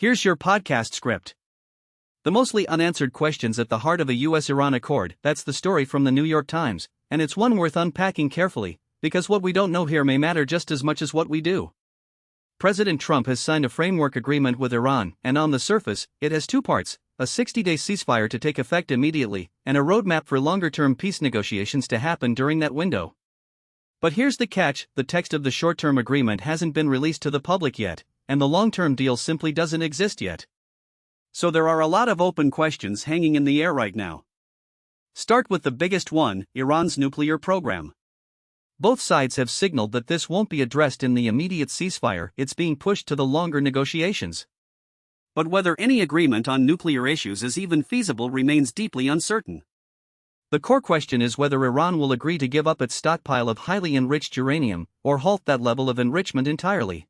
Here's your podcast script. The mostly unanswered questions at the heart of a US-Iran accord. That's the story from the New York Times, and it's one worth unpacking carefully, because what we don't know here may matter just as much as what we do. President Trump has signed a framework agreement with Iran, and on the surface, it has two parts: a 60-day ceasefire to take effect immediately, and a roadmap for longer-term peace negotiations to happen during that window. But here's the catch: the text of the short-term agreement hasn't been released to the public yet, and the long-term deal simply doesn't exist yet. So there are a lot of open questions hanging in the air right now. Start with the biggest one: Iran's nuclear program. Both sides have signaled that this won't be addressed in the immediate ceasefire, it's being pushed to the longer negotiations. But whether any agreement on nuclear issues is even feasible remains deeply uncertain. The core question is whether Iran will agree to give up its stockpile of highly enriched uranium, or halt that level of enrichment entirely.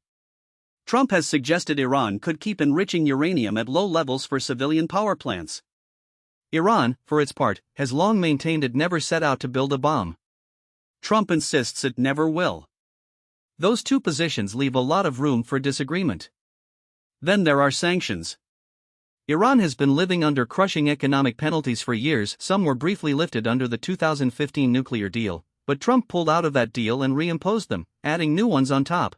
Trump has suggested Iran could keep enriching uranium at low levels for civilian power plants. Iran, for its part, has long maintained it never set out to build a bomb. Trump insists it never will. Those two positions leave a lot of room for disagreement. Then there are sanctions. Iran has been living under crushing economic penalties for years. Some were briefly lifted under the 2015 nuclear deal, but Trump pulled out of that deal and reimposed them, adding new ones on top.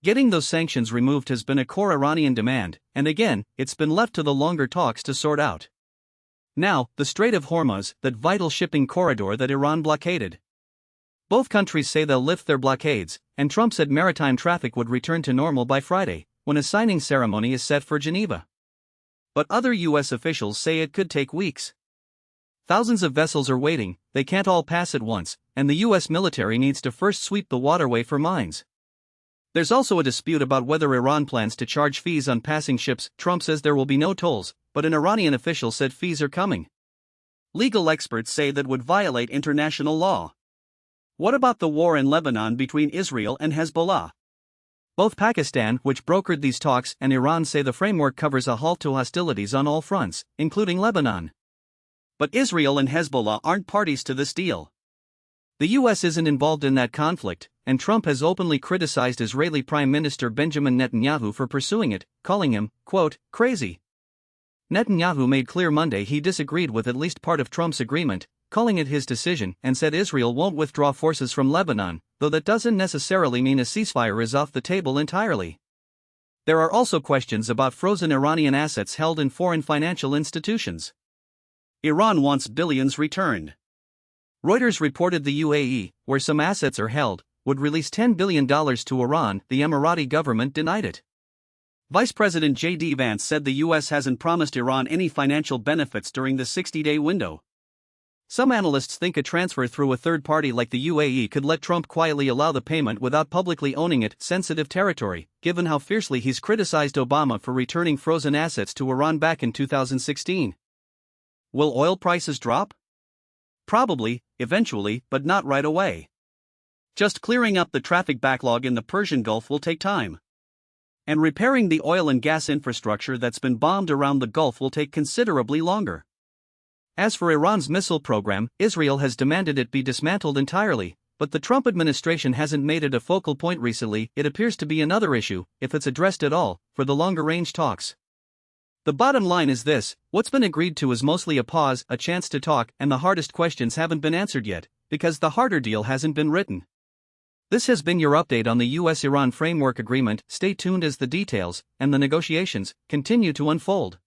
Getting those sanctions removed has been a core Iranian demand, and again, it's been left to the longer talks to sort out. Now, the Strait of Hormuz, that vital shipping corridor that Iran blockaded. Both countries say they'll lift their blockades, and Trump said maritime traffic would return to normal by Friday, when a signing ceremony is set for Geneva. But other U.S. officials say it could take weeks. Thousands of vessels are waiting, they can't all pass at once, and the U.S. military needs to first sweep the waterway for mines. There's also a dispute about whether Iran plans to charge fees on passing ships. Trump says there will be no tolls, but an Iranian official said fees are coming. Legal experts say that would violate international law. What about the war in Lebanon between Israel and Hezbollah? Both Pakistan, which brokered these talks, and Iran say the framework covers a halt to hostilities on all fronts, including Lebanon. But Israel and Hezbollah aren't parties to this deal. The U.S. isn't involved in that conflict, and Trump has openly criticized Israeli Prime Minister Benjamin Netanyahu for pursuing it, calling him, quote, crazy. Netanyahu made clear Monday he disagreed with at least part of Trump's agreement, calling it his decision, and said Israel won't withdraw forces from Lebanon, though that doesn't necessarily mean a ceasefire is off the table entirely. There are also questions about frozen Iranian assets held in foreign financial institutions. Iran wants billions returned. Reuters reported the UAE, where some assets are held, would release $10 billion to Iran. The Emirati government denied it. Vice President J.D. Vance said the U.S. hasn't promised Iran any financial benefits during the 60-day window. Some analysts think a transfer through a third party like the UAE could let Trump quietly allow the payment without publicly owning it, sensitive territory, given how fiercely he's criticized Obama for returning frozen assets to Iran back in 2016. Will oil prices drop? Probably, eventually, but not right away. Just clearing up the traffic backlog in the Persian Gulf will take time. And repairing the oil and gas infrastructure that's been bombed around the Gulf will take considerably longer. As for Iran's missile program, Israel has demanded it be dismantled entirely, but the Trump administration hasn't made it a focal point recently. It appears to be another issue, if it's addressed at all, for the longer-range talks. The bottom line is this: what's been agreed to is mostly a pause, a chance to talk, and the hardest questions haven't been answered yet, because the harder deal hasn't been written. This has been your update on the US-Iran Framework Agreement. Stay tuned as the details and the negotiations continue to unfold.